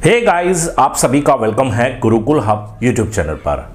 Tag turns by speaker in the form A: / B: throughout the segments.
A: Hey guys, आप सभी का वेलकम है गुरुकुल हब यूट्यूब चैनल पर।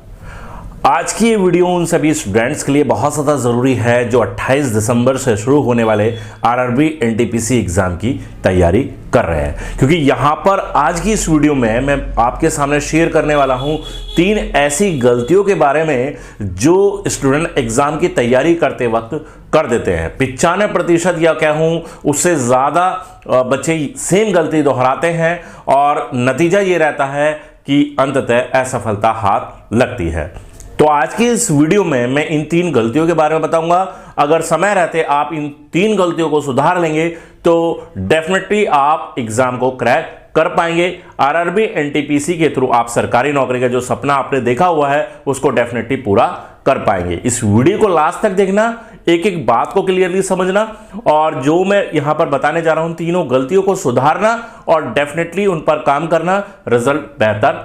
A: आज की ये वीडियो उन सभी स्टूडेंट्स के लिए बहुत ज़्यादा ज़रूरी है जो 28 दिसंबर से शुरू होने वाले आरआरबी एनटीपीसी एग्ज़ाम की तैयारी कर रहे हैं, क्योंकि यहाँ पर आज की इस वीडियो में मैं आपके सामने शेयर करने वाला हूँ 3 ऐसी गलतियों के बारे में जो स्टूडेंट एग्ज़ाम की तैयारी करते वक्त कर देते हैं। 95% या कहूँ उससे ज़्यादा बच्चे सेम गलती दोहराते हैं और नतीजा ये रहता है कि अंततः असफलता हाथ लगती है। तो आज की इस वीडियो में मैं इन 3 गलतियों के बारे में बताऊंगा। अगर समय रहते आप इन 3 गलतियों को सुधार लेंगे तो डेफिनेटली आप एग्जाम को क्रैक कर पाएंगे। आरआरबी एनटीपीसी के थ्रू आप सरकारी नौकरी का जो सपना आपने देखा हुआ है उसको डेफिनेटली पूरा कर पाएंगे। इस वीडियो को लास्ट तक देखना, एक एक बात को क्लियरली समझना और जो मैं यहां पर बताने जा रहा हूं तीनों गलतियों को सुधारना और डेफिनेटली उन पर काम करना, रिजल्ट बेहतर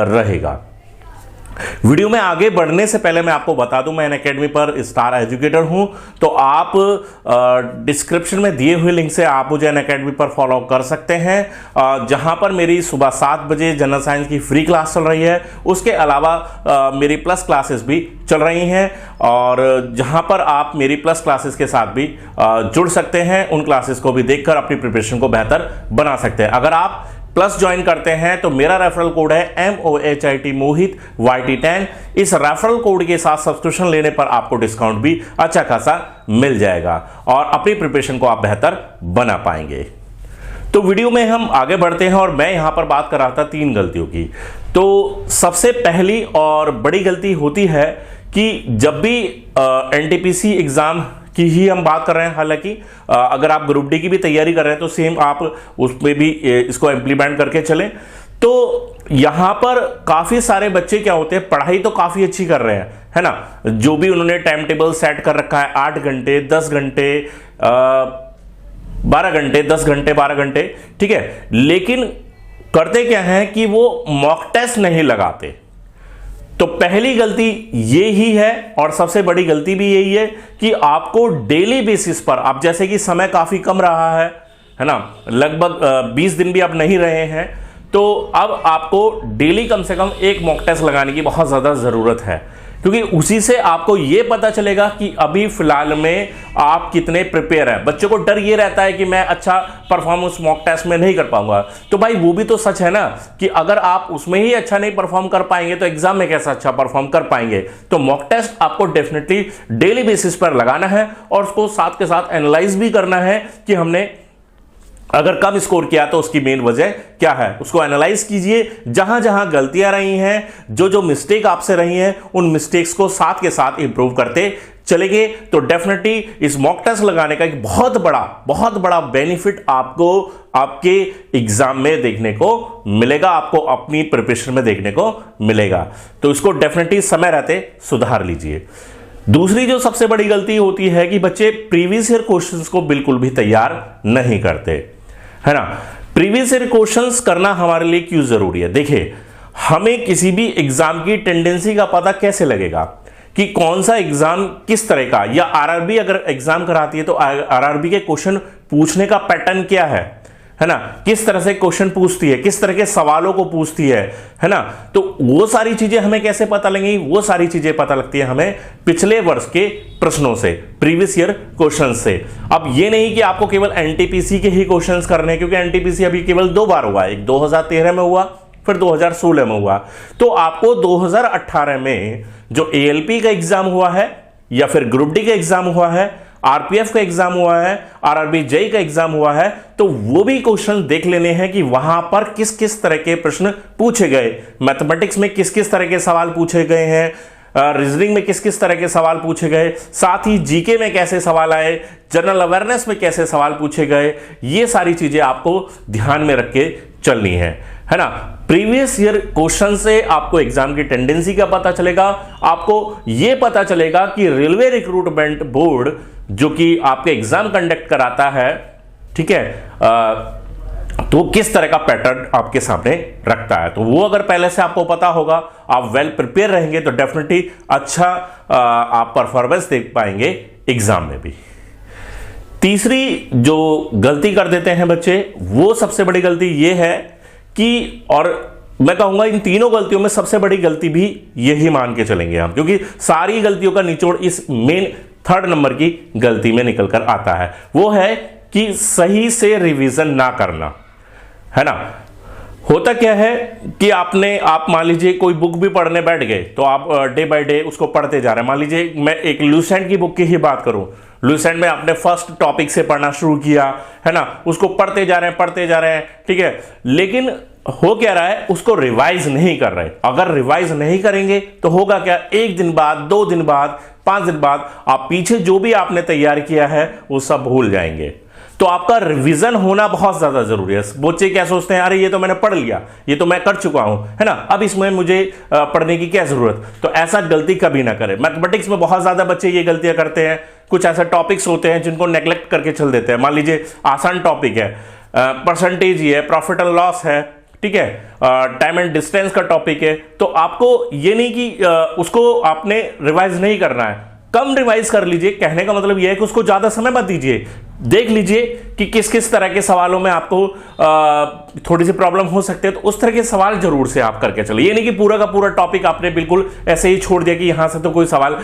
A: रहेगा। वीडियो में आगे बढ़ने से पहले मैं आपको बता दूं, मैं अनअकैडमी पर स्टार एजुकेटर हूं, तो आप डिस्क्रिप्शन में दिए हुए लिंक से आप मुझे अनअकैडमी पर फॉलो कर सकते हैं, जहां पर मेरी सुबह 7 बजे जनरल साइंस की फ्री क्लास चल रही है। उसके अलावा मेरी प्लस क्लासेस भी चल रही हैं और जहां पर आप मेरी प्लस क्लासेस के साथ भी जुड़ सकते हैं। उन क्लासेस को भी देखकर अपनी प्रिपरेशन को बेहतर बना सकते हैं। अगर आप प्लस ज्वाइन करते हैं तो मेरा रेफरल कोड है MOHIT मोहित YT10। इस रेफरल कोड के साथ सब्सक्रिप्शन लेने पर आपको डिस्काउंट भी अच्छा खासा मिल जाएगा और अपनी प्रिपरेशन को आप बेहतर बना पाएंगे। तो वीडियो में हम आगे बढ़ते हैं और मैं यहां पर बात कर रहा था 3 गलतियों की। तो सबसे पहली और बड़ी गलती होती है कि जब भी एनटीपीसी एग्जाम की ही हम बात कर रहे हैं, हालांकि अगर आप ग्रुप डी की भी तैयारी कर रहे हैं तो सेम आप उसमें भी इसको इम्प्लीमेंट करके चलें। तो यहां पर काफी सारे बच्चे क्या होते हैं, पढ़ाई तो काफी अच्छी कर रहे हैं, है ना, जो भी उन्होंने टाइम टेबल सेट कर रखा है 8 घंटे 10 घंटे 12 घंटे 10 घंटे 12 घंटे, ठीक है, लेकिन करते क्या है कि वो मॉक टेस्ट नहीं लगाते। तो पहली गलती ये ही है और सबसे बड़ी गलती भी यही है कि आपको डेली बेसिस पर, आप जैसे कि समय काफी कम रहा है ना, लगभग 20 दिन भी आप नहीं रहे हैं, तो अब आपको डेली कम से कम एक मॉक टेस्ट लगाने की बहुत ज्यादा जरूरत है, क्योंकि उसी से आपको यह पता चलेगा कि अभी फिलहाल में आप कितने प्रिपेयर हैं। बच्चों को डर ये रहता है कि मैं अच्छा परफॉर्मेंस मॉक टेस्ट में नहीं कर पाऊंगा, तो भाई वो भी तो सच है ना कि अगर आप उसमें ही अच्छा नहीं परफॉर्म कर पाएंगे तो एग्जाम में कैसा अच्छा परफॉर्म कर पाएंगे। तो मॉक टेस्ट आपको डेफिनेटली डेली बेसिस पर लगाना है और उसको साथ के साथ एनालाइज भी करना है कि हमने अगर कम स्कोर किया तो उसकी मेन वजह क्या है, उसको एनालाइज कीजिए। जहां जहां गलतियां रही हैं, जो जो मिस्टेक आपसे रही हैं, उन मिस्टेक्स को साथ के साथ इंप्रूव करते चलेंगे तो डेफिनेटली इस मॉक टेस्ट लगाने का एक बहुत बड़ा बेनिफिट आपको आपके एग्जाम में देखने को मिलेगा, आपको अपनी प्रिपरेशन में देखने को मिलेगा। तो इसको डेफिनेटली समय रहते सुधार लीजिए। दूसरी जो सबसे बड़ी गलती होती है कि बच्चे प्रीवियस ईयर क्वेश्चंस को बिल्कुल भी तैयार नहीं करते, है ना। प्रीवियस ईयर क्वेश्चंस करना हमारे लिए क्यों जरूरी है? देखिए, हमें किसी भी एग्जाम की टेंडेंसी का पता कैसे लगेगा कि कौन सा एग्जाम किस तरह का, या आरआरबी अगर एग्जाम कराती है तो आरआरबी के क्वेश्चन पूछने का पैटर्न क्या है ना, किस तरह से क्वेश्चन पूछती है, किस तरह के सवालों को पूछती है ना। तो वो सारी चीजें हमें कैसे पता लगेंगी? वो सारी चीजें पता लगती है हमें पिछले वर्ष के प्रश्नों से, प्रीवियस ईयर क्वेश्चन से। अब ये नहीं कि आपको केवल एनटीपीसी के ही क्वेश्चंस करने हैं, क्योंकि एनटीपीसी अभी केवल 2 बार हुआ है, एक 2013 में हुआ, फिर 2016 में हुआ। तो आपको 2018 में जो एएलपी का एग्जाम हुआ है या फिर ग्रुप डी का एग्जाम हुआ है, आरपीएफ का एग्जाम हुआ है, आरआरबी जेई का एग्जाम हुआ है, तो वो भी क्वेश्चन देख लेने हैं कि वहां पर किस किस तरह के प्रश्न पूछे गए, मैथमेटिक्स में किस किस तरह के सवाल पूछे गए हैं, रीजनिंग में किस किस तरह के सवाल पूछे गए, साथ ही जीके में कैसे सवाल आए, जनरल अवेयरनेस में कैसे सवाल पूछे गए। ये सारी चीजें आपको ध्यान में रख के चलनी है ना। प्रीवियस ईयर क्वेश्चन से आपको एग्जाम की टेंडेंसी का पता चलेगा, आपको यह पता चलेगा कि रेलवे रिक्रूटमेंट बोर्ड जो कि आपके एग्जाम कंडक्ट कराता है, ठीक है, तो किस तरह का पैटर्न आपके सामने रखता है। तो वो अगर पहले से आपको पता होगा, आप वेल प्रिपेयर रहेंगे तो डेफिनेटली अच्छा आप परफॉर्मेंस देख पाएंगे एग्जाम में भी। तीसरी जो गलती कर देते हैं बच्चे, वो सबसे बड़ी गलती ये है कि, और मैं कहूंगा इन तीनों गलतियों में सबसे बड़ी गलती भी यही मान के चलेंगे हम, क्योंकि सारी गलतियों का निचोड़ इस मेन 3rd नंबर की गलती में निकल कर आता है। वो है कि सही से रिवीजन ना करना, है ना। होता क्या है कि आप मान लीजिए कोई बुक भी पढ़ने बैठ गए तो आप डे बाय डे उसको पढ़ते जा रहे हैं। मान लीजिए मैं एक लुसेंट की बुक की ही बात करूं, लुसेंट में आपने फर्स्ट टॉपिक से पढ़ना शुरू किया, है ना, उसको पढ़ते जा रहे हैं, ठीक है, लेकिन हो क्या रहा है, उसको रिवाइज नहीं कर रहे। अगर रिवाइज नहीं करेंगे तो होगा क्या, 1 दिन बाद, 2 दिन बाद, 5 दिन बाद आप पीछे जो भी आपने तैयार किया है वो सब भूल जाएंगे। तो आपका रिवीजन होना बहुत ज्यादा जरूरी है। बच्चे क्या सोचते हैं, अरे ये तो मैंने पढ़ लिया, ये तो मैं कर चुका हूं, है ना, अब इसमें मुझे पढ़ने की क्या जरूरत। तो ऐसा गलती कभी ना करें। मैथमेटिक्स में बहुत ज्यादा बच्चे ये गलतियां करते हैं। कुछ ऐसे टॉपिक्स होते हैं जिनको नेग्लेक्ट करके चल देते हैं। मान लीजिए आसान टॉपिक है, परसेंटेज ही है, प्रॉफिट एंड लॉस है, ठीक है, टाइम एंड डिस्टेंस का टॉपिक है, तो आपको ये नहीं कि उसको आपने रिवाइज नहीं करना है, कम रिवाइज कर लीजिए। कहने का मतलब यह है कि उसको ज्यादा समय मत दीजिए। देख लीजिए कि किस किस तरह के सवालों में आपको थोड़ी सी प्रॉब्लम हो सकती है, तो उस तरह के सवाल जरूर से आप करके चलिए। ये नहीं कि पूरा का पूरा टॉपिक आपने बिल्कुल ऐसे ही छोड़ दिया कि यहां से तो कोई सवाल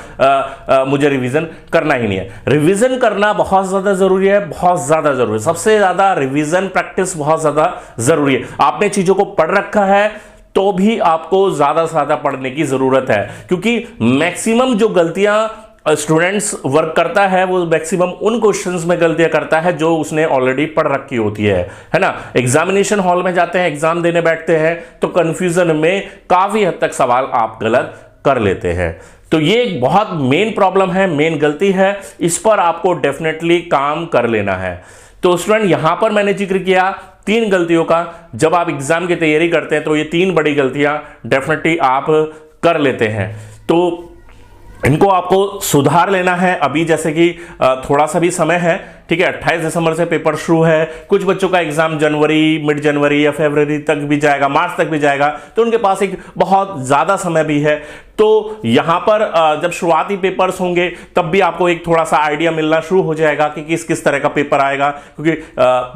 A: मुझे रिवीजन करना ही नहीं है। रिवीजन करना बहुत ज्यादा जरूरी है, बहुत ज्यादा जरूरी है। सबसे ज्यादा रिवीजन प्रैक्टिस बहुत ज्यादा जरूरी है। आपने चीजों को पढ़ रखा है तो भी आपको ज्यादा से ज्यादा पढ़ने की जरूरत है, क्योंकि मैक्सिमम जो गलतियां स्टूडेंट्स वर्क करता है वो मैक्सिमम उन क्वेश्चंस में गलतियां करता है जो उसने ऑलरेडी पढ़ रखी होती है ना। एग्जामिनेशन हॉल में जाते हैं, एग्जाम देने बैठते हैं तो कंफ्यूजन में काफी हद तक सवाल आप गलत कर लेते हैं। तो ये एक बहुत मेन प्रॉब्लम है, मेन गलती है, इस पर आपको डेफिनेटली काम कर लेना है। तो स्टूडेंट यहां पर मैंने जिक्र किया 3 गलतियों का। जब आप एग्जाम की तैयारी करते हैं तो ये 3 बड़ी गलतियां डेफिनेटली आप कर लेते हैं। तो इनको आपको सुधार लेना है अभी, जैसे कि थोड़ा सा भी समय है, ठीक है, 28 दिसंबर से पेपर शुरू है। कुछ बच्चों का एग्जाम जनवरी, मिड जनवरी या फरवरी तक भी जाएगा, मार्च तक भी जाएगा, तो उनके पास एक बहुत ज्यादा समय भी है। तो यहां पर जब शुरुआती पेपर्स होंगे तब भी आपको एक थोड़ा सा आइडिया मिलना शुरू हो जाएगा कि किस किस तरह का पेपर आएगा, क्योंकि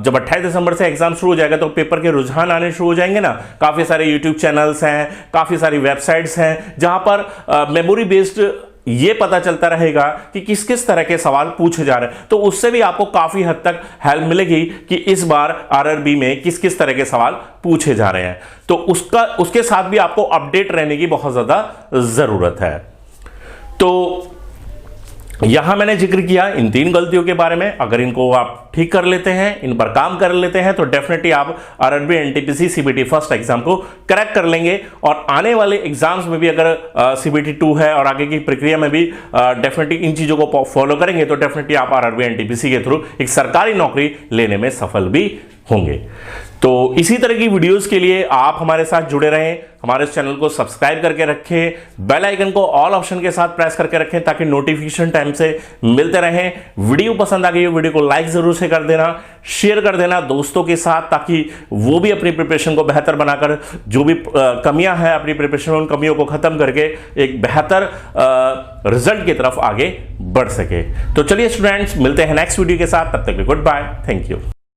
A: जब 28 दिसंबर से एग्जाम शुरू हो जाएगा तो पेपर के रुझान आने शुरू हो जाएंगे ना। काफी सारे यूट्यूब चैनल्स हैं, काफी सारी वेबसाइट्स हैं जहां पर मेमोरी बेस्ड ये पता चलता रहेगा कि किस किस तरह के सवाल पूछे जा रहे हैं। तो उससे भी आपको काफी हद तक हेल्प मिलेगी कि इस बार आरआरबी में किस किस तरह के सवाल पूछे जा रहे हैं। तो उसके साथ भी आपको अपडेट रहने की बहुत ज्यादा जरूरत है। तो यहां मैंने जिक्र किया इन 3 गलतियों के बारे में। अगर इनको आप ठीक कर लेते हैं, इन पर काम कर लेते हैं, तो डेफिनेटली आप RRB, NTPC, CBT first exam को क्रैक कर लेंगे। और आने वाले एग्जाम्स में भी अगर सीबीटी 2 है और आगे की प्रक्रिया में भी डेफिनेटली इन चीजों को फॉलो करेंगे तो डेफिनेटली आप आरआरबी, एनटीपीसी के थ्रू एक सरकारी नौकरी लेने में सफल भी होंगे। तो इसी तरह की वीडियोस के लिए आप हमारे साथ जुड़े रहें, हमारे चैनल को सब्सक्राइब करके रखें, बेल आइकन को ऑल ऑप्शन के साथ प्रेस करके रखें ताकि नोटिफिकेशन टाइम से मिलते रहें। वीडियो पसंद आ गई हो वीडियो को लाइक जरूर से कर देना, शेयर कर देना दोस्तों के साथ, ताकि वो भी अपनी प्रिपरेशन को बेहतर बनाकर जो भी कमियां हैं अपनी प्रिपरेशन में उन कमियों को खत्म करके एक बेहतर रिजल्ट की तरफ आगे बढ़ सके। तो चलिए स्टूडेंट्स, मिलते हैं नेक्स्ट वीडियो के साथ, तब तक गुड बाय, थैंक यू।